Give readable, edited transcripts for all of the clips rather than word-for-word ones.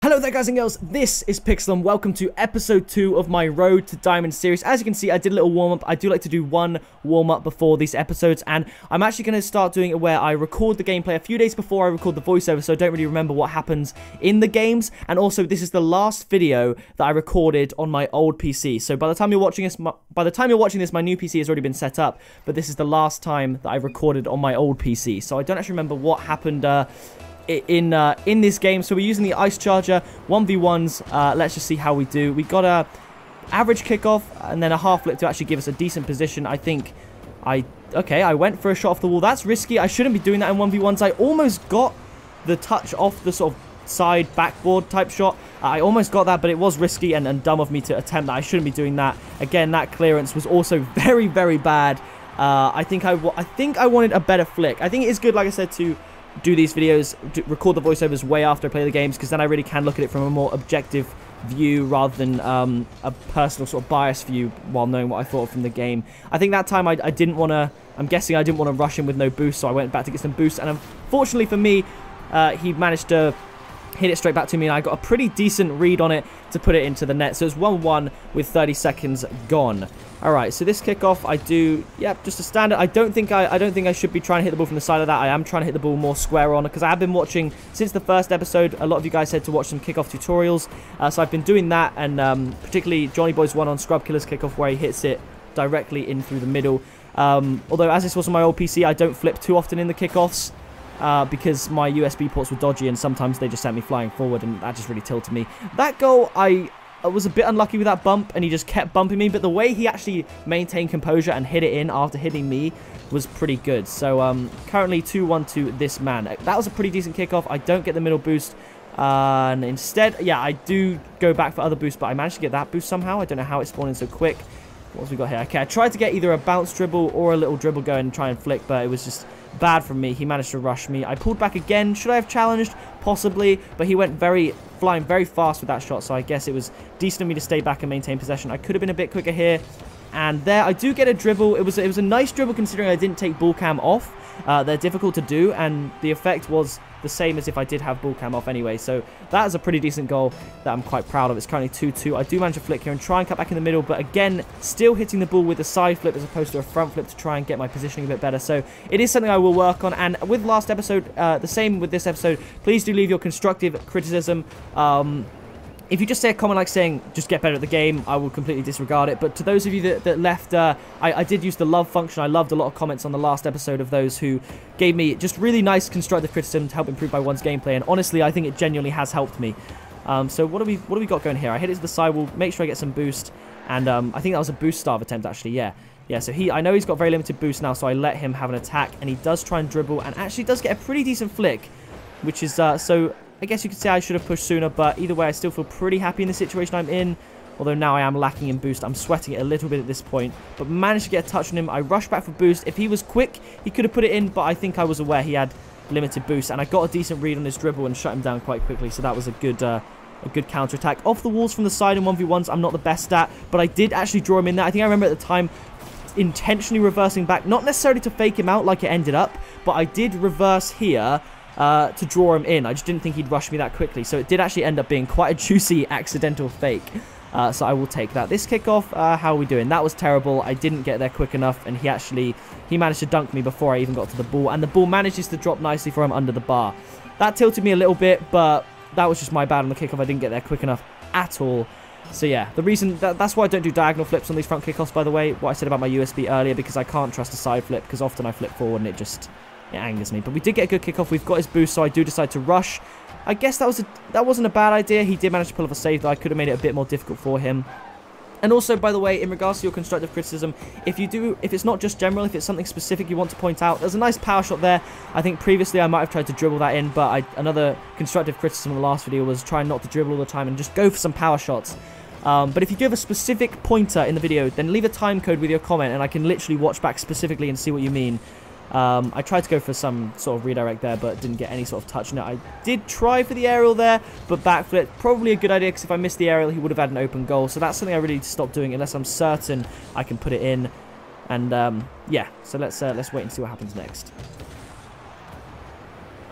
Hello there guys and girls, this is Pixel and welcome to episode 2 of my Road to Diamond series. As you can see, I did a little warm-up. I do like to do one warm-up before these episodes, and I'm actually going to start doing it where I record the gameplay a few days before I record the voiceover, so I don't really remember what happens in the games. And also, this is the last video that I recorded on my old PC. So by the time you're watching this, my new PC has already been set up, but this is the last time that I recorded on my old PC. So I don't actually remember what happened in this game. So we're using the ice charger 1v1s. Let's just see how we do. We got a average kickoff and then a half flip to actually give us a decent position. I think I went for a shot off the wall. That's risky. I shouldn't be doing that in 1v1s. I almost got the touch off the sort of side backboard type shot. I almost got that, but it was risky and dumb of me to attempt that. I shouldn't be doing that. Again, that clearance was also very, very bad. I think I wanted a better flick. I think it is good, like I said, to do these videos, record the voiceovers way after I play the games, because then I really can look at it from a more objective view rather than a personal sort of biased view while knowing what I thought from the game. I think that time I didn't want to, I'm guessing I didn't want to rush him with no boost, so I went back to get some boost, and unfortunately for me, he managed to hit it straight back to me, and I got a pretty decent read on it to put it into the net. So it's 1-1 with 30 seconds gone. Alright, so this kickoff, I do, yeah, just a standard. I don't think I should be trying to hit the ball from the side of that. I am trying to hit the ball more square on, because I have been watching, since the first episode, a lot of you guys said to watch some kickoff tutorials. So I've been doing that, and particularly Johnny Boy's one on Scrub Killer's kickoff, where he hits it directly in through the middle. Although, as this was on my old PC, I don't flip too often in the kickoffs, because my USB ports were dodgy and sometimes they just sent me flying forward, and that just really tilted me. That goal, I was a bit unlucky with that bump, and he just kept bumping me, but the way he actually maintained composure and hit it in after hitting me was pretty good. So currently 2-1 to this man. That was a pretty decent kickoff. I don't get the middle boost, and instead, yeah, I do go back for other boosts, but I managed to get that boost somehow. I don't know how it spawned in so quick. What have we got here? Okay, I tried to get either a bounce dribble or a little dribble going and try and flick, but it was just bad from me. He managed to rush me. I pulled back again. Should I have challenged? Possibly, but he went flying very fast with that shot, so I guess it was decent of me to stay back and maintain possession. I could have been a bit quicker here, and there I do get a dribble. It was a nice dribble considering I didn't take ball cam off. They're difficult to do, and the effect was the same as if I did have ball cam off anyway. So that is a pretty decent goal that I'm quite proud of. It's currently 2-2. I do manage to flick here and try and cut back in the middle, but again, still hitting the ball with a side flip as opposed to a front flip to try and get my positioning a bit better. So it is something I will work on, and with last episode, the same with this episode. Please do leave your constructive criticism. If you just say a comment like saying, just get better at the game, I will completely disregard it. But to those of you that left, I did use the love function. I loved a lot of comments on the last episode of those who gave me just really nice constructive criticism to help improve my one's gameplay. And honestly, I think it genuinely has helped me. So what do we got going here? I hit it to the side. We'll make sure I get some boost. And I think that was a boost starve attempt, actually, yeah. Yeah, so I know he's got very limited boost now, so I let him have an attack. And he does try and dribble and actually does get a pretty decent flick, which is, so I guess you could say I should have pushed sooner, but either way, I still feel pretty happy in the situation I'm in. Although now I am lacking in boost. I'm sweating it a little bit at this point, but managed to get a touch on him. I rushed back for boost. If he was quick, he could have put it in, but I think I was aware he had limited boost, and I got a decent read on his dribble and shut him down quite quickly, so that was a good counter-attack. Off the walls from the side in 1v1s, I'm not the best at, but I did actually draw him in there. I think I remember at the time intentionally reversing back, not necessarily to fake him out like it ended up, but I did reverse here to draw him in. I just didn't think he'd rush me that quickly, so it did actually end up being quite a juicy accidental fake. So I will take that. This kickoff, how are we doing? That was terrible. I didn't get there quick enough, and he managed to dunk me before I even got to the ball, and the ball manages to drop nicely for him under the bar. That tilted me a little bit, but that was just my bad on the kickoff. I didn't get there quick enough at all. So yeah, the reason that's why I don't do diagonal flips on these front kickoffs, by the way, what I said about my USB earlier, because I can't trust a side flip, because often I flip forward and it angers me. But we did get a good kickoff. We've got his boost, so I do decide to rush. I guess that wasn't a bad idea. He did manage to pull off a save, though. I could have made it a bit more difficult for him. And also, by the way, in regards to your constructive criticism, if it's not just general, if it's something specific you want to point out, there's a nice power shot there. I think previously I might have tried to dribble that in, but another constructive criticism in the last video was trying not to dribble all the time and just go for some power shots. But if you do have a specific pointer in the video, then leave a time code with your comment, and I can literally watch back specifically and see what you mean. I tried to go for some sort of redirect there, but didn't get any sort of touch on it. I did try for the aerial there, but backflip, probably a good idea, because if I missed the aerial, he would have had an open goal. So that's something I really need to stop doing unless I'm certain I can put it in. And yeah, so let's wait and see what happens next.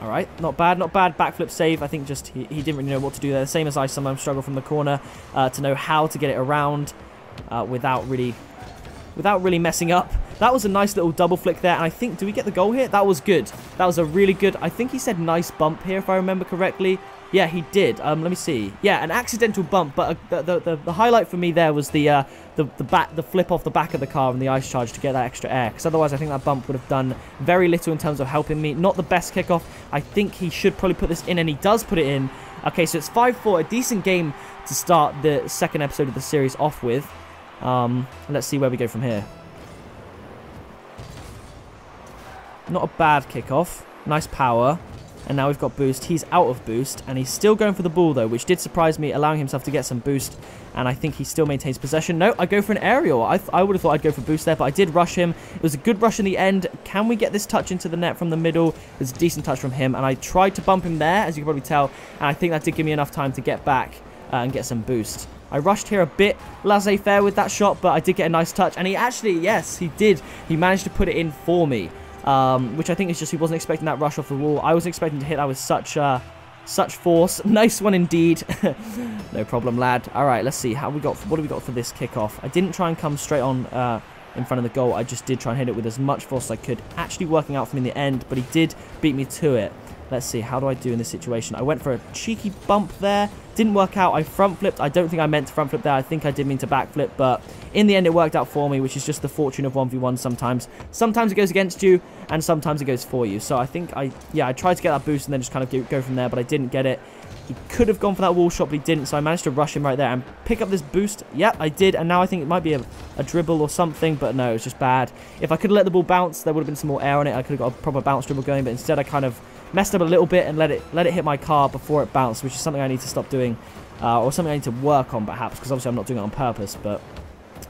All right, not bad, not bad. Backflip save. I think just he didn't really know what to do there. Same as I sometimes struggle from the corner to know how to get it around without really messing up. That was a nice little double flick there, and I think, do we get the goal here? That was good. That was a really good, I think he said nice bump here, if I remember correctly. Yeah, he did. Let me see. Yeah, an accidental bump, but the highlight for me there was the flip off the back of the car and the ice charge to get that extra air, because otherwise I think that bump would have done very little in terms of helping me. Not the best kickoff. I think he should probably put this in, and he does put it in. Okay, so it's 5-4, a decent game to start the second episode of the series off with. Let's see where we go from here. Not a bad kickoff. Nice power. And now we've got boost. He's out of boost, and he's still going for the ball, though, which did surprise me, allowing himself to get some boost. And I think he still maintains possession. No, I go for an aerial. I would have thought I'd go for boost there, but I did rush him. It was a good rush in the end. Can we get this touch into the net from the middle? There's a decent touch from him, and I tried to bump him there, as you can probably tell, and I think that did give me enough time to get back and get some boost. I rushed here a bit laissez-faire with that shot, but I did get a nice touch, and he actually, yes, he did. He managed to put it in for me. Which I think is just he wasn't expecting that rush off the wall. I was expecting to hit that with such force. Nice one indeed. No problem, lad. All right, let's see what do we got for this kickoff. I didn't try and come straight on in front of the goal. I just did try and hit it with as much force as I could. Actually working out for me in the end, but he did beat me to it. Let's see, how do I do in this situation? I went for a cheeky bump there. Didn't work out. I front flipped. I don't think I meant to front flip there. I think I did mean to back flip, but in the end it worked out for me, which is just the fortune of 1v1 sometimes. Sometimes it goes against you, and sometimes it goes for you. So I think I tried to get that boost and then just kind of go from there, but I didn't get it. He could have gone for that wall shot, but he didn't, so I managed to rush him right there and pick up this boost. Yep, I did, and now I think it might be a dribble or something, but no, it's just bad. If I could have let the ball bounce, there would have been some more air on it. I could have got a proper bounce dribble going, but instead I kind of messed up a little bit and let it hit my car before it bounced, which is something I need to stop doing, or something I need to work on perhaps, because obviously I'm not doing it on purpose. But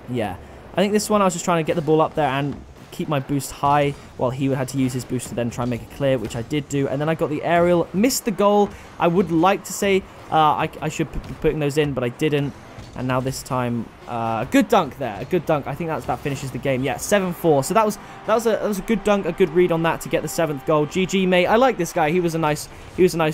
yeah, I think this one I was just trying to get the ball up there and keep my boost high while he had to use his boost to then try and make it clear, which I did do. And then I got the aerial, missed the goal. I would like to say I should be putting those in, but I didn't. And now this time, a good dunk there, a good dunk. I think that finishes the game. Yeah, 7-4. So that was a good dunk, a good read on that to get the 7th goal. GG, mate. I like this guy. He was a nice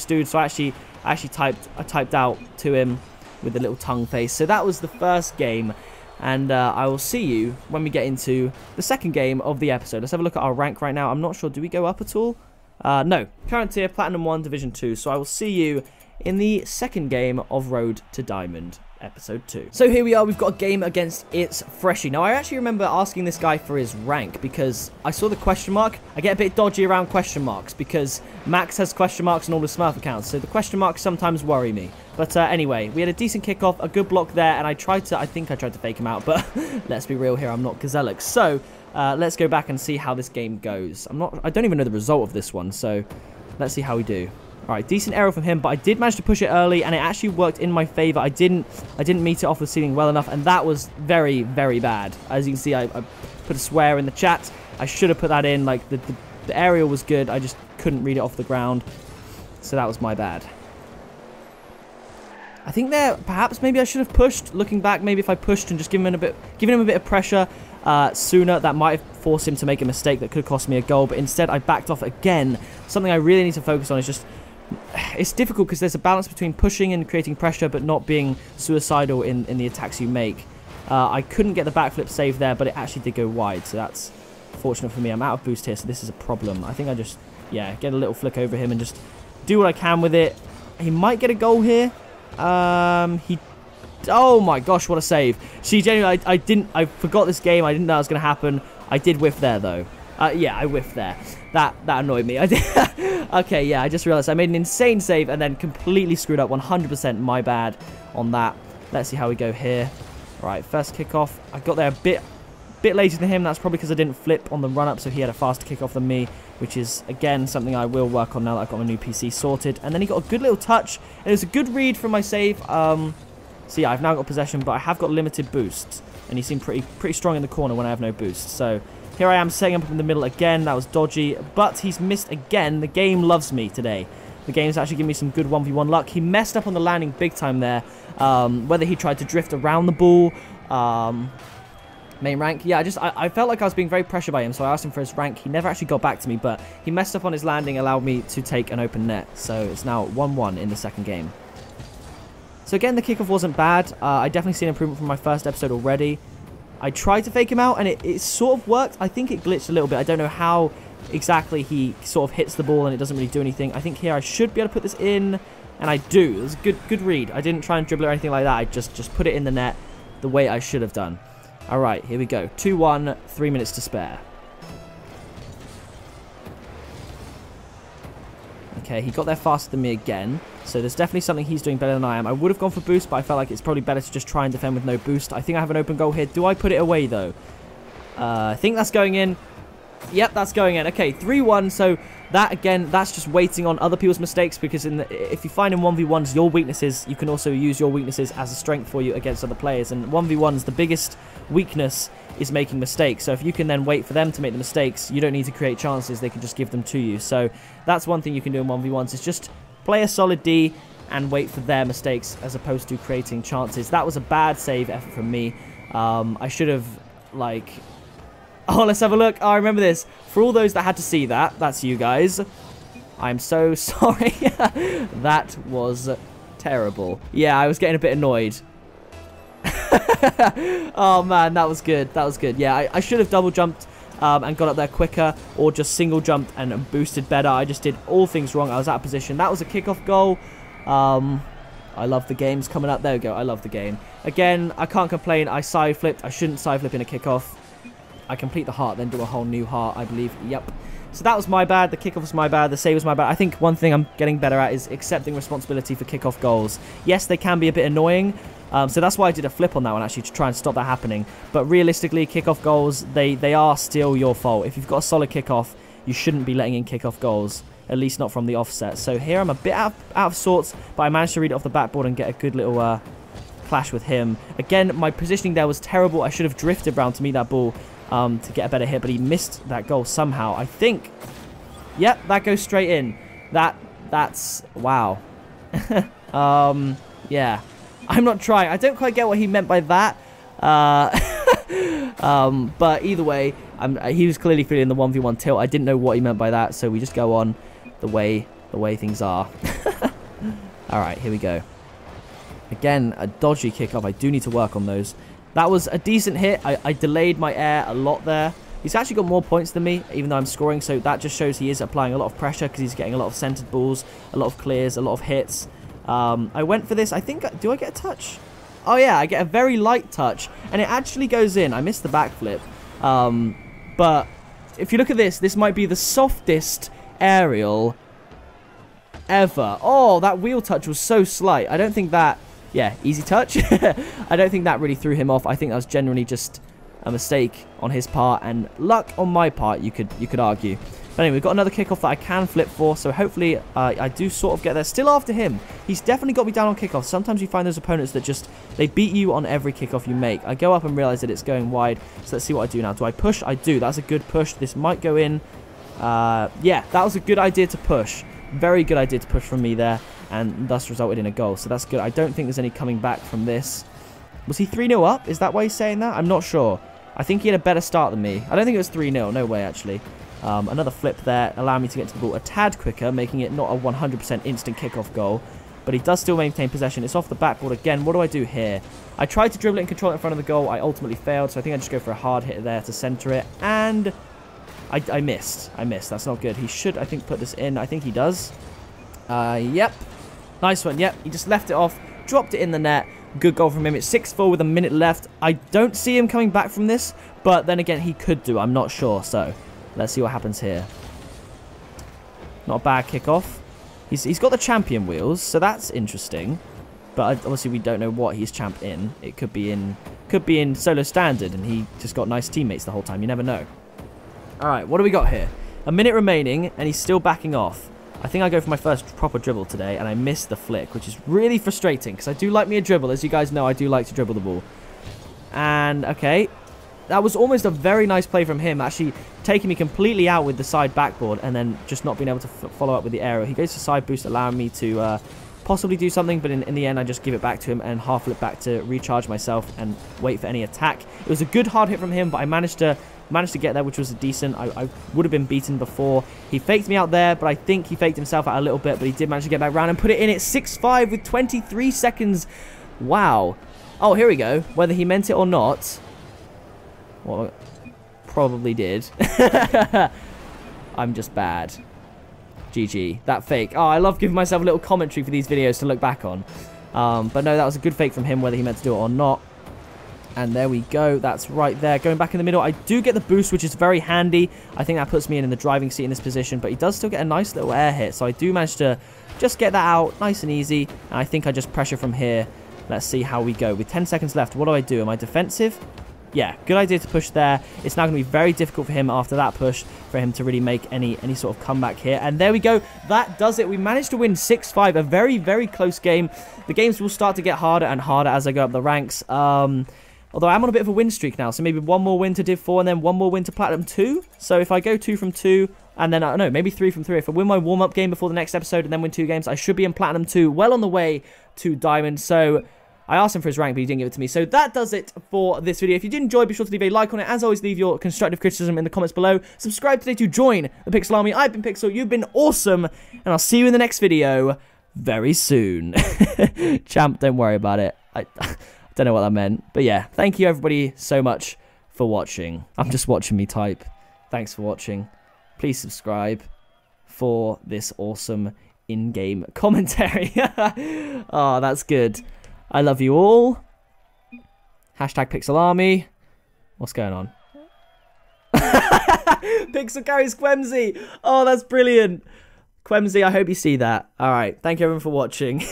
dude. So I actually typed out to him with a little tongue face. So that was the first game, and I will see you when we get into the second game of the episode. Let's have a look at our rank right now. I'm not sure. Do we go up at all? No. Current tier, Platinum 1, Division 2. So I will see you in the second game of Road to Diamond. Episode 2. So here we are, we've got a game against It's Freshie. Now I actually remember asking this guy for his rank because I saw the question mark. I get a bit dodgy around question marks because Max has question marks on all the Smurf accounts, so the question marks sometimes worry me. But anyway, we had a decent kickoff, a good block there, and I think I tried to fake him out, but let's be real here, I'm not Gazellix. So let's go back and see how this game goes. I don't even know the result of this one, so let's see how we do. Alright, decent aerial from him, but I did manage to push it early, and it actually worked in my favor. I didn't meet it off the ceiling well enough, and that was very, very bad. As you can see, I put a swear in the chat. I should have put that in. Like, the aerial was good. I just couldn't read it off the ground. So that was my bad. I think there, perhaps maybe I should have pushed. Looking back, maybe if I pushed and just given him a bit of pressure sooner, that might have forced him to make a mistake that could cost me a goal. But instead, I backed off again. Something I really need to focus on is just... It's difficult because there's a balance between pushing and creating pressure but not being suicidal in the attacks you make. I couldn't get the backflip save there, but it actually did go wide, so that's fortunate for me. I'm out of boost here, so this is a problem. I think I just, yeah, get a little flick over him and just do what I can with it. He might get a goal here. Oh my gosh, what a save. See, genuinely, I forgot this game. I didn't know that was going to happen. I did whiff there, though. Yeah, I whiffed there. That annoyed me. I did. Okay, yeah, I just realized I made an insane save and then completely screwed up. 100% my bad on that. Let's see how we go here. Right, first kickoff. I got there a bit later than him. That's probably because I didn't flip on the run-up, so he had a faster kickoff than me, which is, again, something I will work on now that I've got my new PC sorted. And then he got a good little touch. And it was a good read from my save. So yeah, I've now got possession, but I have got limited boosts. And he seemed pretty strong in the corner when I have no boost. So... here I am setting up in the middle again. That was dodgy, but he's missed again. The game loves me today. The game's actually giving me some good 1v1 luck. He messed up on the landing big time there. Whether he tried to drift around the ball, Main rank. Yeah, I felt like I was being very pressured by him, so I asked him for his rank. He never actually got back to me, but he messed up on his landing, allowed me to take an open net. So it's now 1-1 in the second game. So again, the kickoff wasn't bad. I definitely see an improvement from my first episode already. I tried to fake him out, and it sort of worked. I think it glitched a little bit. I don't know how exactly he sort of hits the ball, and it doesn't really do anything. I think here I should be able to put this in, and I do. It was a good read. I didn't try and dribble or anything like that. I just put it in the net the way I should have done. All right, here we go. 2-1, 3 minutes to spare. Okay, he got there faster than me again. So there's definitely something he's doing better than I am. I would have gone for boost, but I felt like it's probably better to just try and defend with no boost. I think I have an open goal here. Do I put it away, though? I think that's going in. Yep, that's going in. Okay, 3-1. So that, again, that's just waiting on other people's mistakes, because if you find in 1v1s your weaknesses, you can also use your weaknesses as a strength for you against other players. And 1v1s, the biggest weakness is making mistakes. So if you can then wait for them to make the mistakes, you don't need to create chances. They can just give them to you. So that's one thing you can do in 1v1s, is just play a solid D and wait for their mistakes as opposed to creating chances. That was a bad save effort from me. I should have, like... Oh, let's have a look. Oh, I remember this. For all those that had to see that, that's you guys. I'm so sorry. That was terrible. Yeah, I was getting a bit annoyed. Oh, man, that was good. That was good. Yeah, I should have double jumped and got up there quicker, or just single jumped and boosted better. I just did all things wrong. I was out of position. That was a kickoff goal. I love the games coming up. There we go. I love the game. Again, I can't complain. I side flipped. I shouldn't side flip in a kickoff. I complete the heart, then do a whole new heart, I believe. Yep. So that was my bad. The kickoff was my bad. The save was my bad. I think one thing I'm getting better at is accepting responsibility for kickoff goals. Yes, they can be a bit annoying. So that's why I did a flip on that one, actually, to try and stop that happening. But realistically, kickoff goals, they are still your fault. If you've got a solid kickoff, you shouldn't be letting in kickoff goals, at least not from the offset. So here I'm a bit out of sorts, but I managed to read it off the backboard and get a good little clash with him. Again, my positioning there was terrible. I should have drifted around to meet that ball to get a better hit, but he missed that goal somehow, I think. Yep, that goes straight in. That's wow. Yeah, I'm not trying. I don't quite get what he meant by that. But either way, he was clearly feeling the 1v1 tilt. I didn't know what he meant by that, so we just go on the way things are. All right, here we go. Again, a dodgy kickoff. I do need to work on those. That was a decent hit. I delayed my air a lot there. He's actually got more points than me, even though I'm scoring. So that just shows he is applying a lot of pressure, because he's getting a lot of centered balls, a lot of clears, a lot of hits. I went for this. I think... Do I get a touch? Oh, yeah. I get a very light touch. And it actually goes in. I missed the backflip. But if you look at this, this might be the softest aerial ever. Oh, that wheel touch was so slight. I don't think that... Yeah, easy touch. I don't think that really threw him off. I think that was generally just a mistake on his part, and luck on my part, you could argue. But anyway, we've got another kickoff that I can flip for, so hopefully I do sort of get there. Still after him. He's definitely got me down on kickoffs. Sometimes you find those opponents that just, they beat you on every kickoff you make. I go up and realize that it's going wide, so let's see what I do now. Do I push? I do. That's a good push. This might go in. Yeah, that was a good idea to push. Very good idea to push from me there, and thus resulted in a goal. So that's good. I don't think there's any coming back from this. Was he 3-0 up? Is that why he's saying that? I'm not sure. I think he had a better start than me. I don't think it was 3-0. No way, actually. Another flip there, allowing me to get to the ball a tad quicker, making it not a 100% instant kickoff goal. But he does still maintain possession. It's off the backboard again. What do I do here? I tried to dribble it and control it in front of the goal. I ultimately failed, so I think I just go for a hard hit there to center it. And... I missed. That's not good. He should, I think, put this in. I think he does. Yep. Nice one. Yep. He just left it off. Dropped it in the net. Good goal from him. It's 6-4 with a minute left. I don't see him coming back from this. But then again, he could do. I'm not sure. So, let's see what happens here. Not a bad kickoff. He's got the champion wheels. So, that's interesting. But obviously, we don't know what he's champed in. It could be in solo standard. And he just got nice teammates the whole time. You never know. Alright, what do we got here? A minute remaining, and he's still backing off. I think I go for my first proper dribble today, and I missed the flick, which is really frustrating, because I do like me a dribble. As you guys know, I do like to dribble the ball. And, okay, that was almost a very nice play from him, actually taking me completely out with the side backboard, and then just not being able to follow up with the aerial. He goes to side boost, allowing me to possibly do something, but in the end I just give it back to him and half flip back to recharge myself and wait for any attack. It was a good hard hit from him, but I managed to get there, which was decent. I would have been beaten before. He faked me out there, but I think he faked himself out a little bit, but he did manage to get back around and put it in at 6-5 with 23 seconds. Wow. Oh, here we go. Whether he meant it or not, well, probably did. I'm just bad. GG. That fake. Oh, I love giving myself a little commentary for these videos to look back on. But no, that was a good fake from him, whether he meant to do it or not. And there we go. That's right there. Going back in the middle, I do get the boost, which is very handy. I think that puts me in the driving seat in this position, but he does still get a nice little air hit. So I do manage to just get that out nice and easy. And I think I just pressure from here. Let's see how we go. With 10 seconds left, what do I do? Am I defensive? Yeah, good idea to push there. It's now going to be very difficult for him after that push for him to really make any sort of comeback here. And there we go. That does it. We managed to win 6-5. A very, very close game. The games will start to get harder and harder as I go up the ranks. Although I'm on a bit of a win streak now. So maybe one more win to Div 4 and then one more win to Platinum 2. So if I go 2 from 2 and then, I don't know, maybe 3 from 3. If I win my warm-up game before the next episode and then win 2 games, I should be in Platinum 2. Well on the way to Diamond. So I asked him for his rank, but he didn't give it to me. So that does it for this video. If you did enjoy, be sure to leave a like on it. As always, leave your constructive criticism in the comments below. Subscribe today to join the Pixel Army. I've been Pixel, you've been awesome, and I'll see you in the next video very soon. Champ, don't worry about it. I don't know what that meant. But yeah, thank you everybody so much for watching. I'm just watching me type. Thanks for watching. Please subscribe for this awesome in-game commentary. Oh, that's good. I love you all. Hashtag Pixel Army. What's going on? Pixel carries Quemsy. Oh, that's brilliant. Quemsy, I hope you see that. All right. Thank you everyone for watching.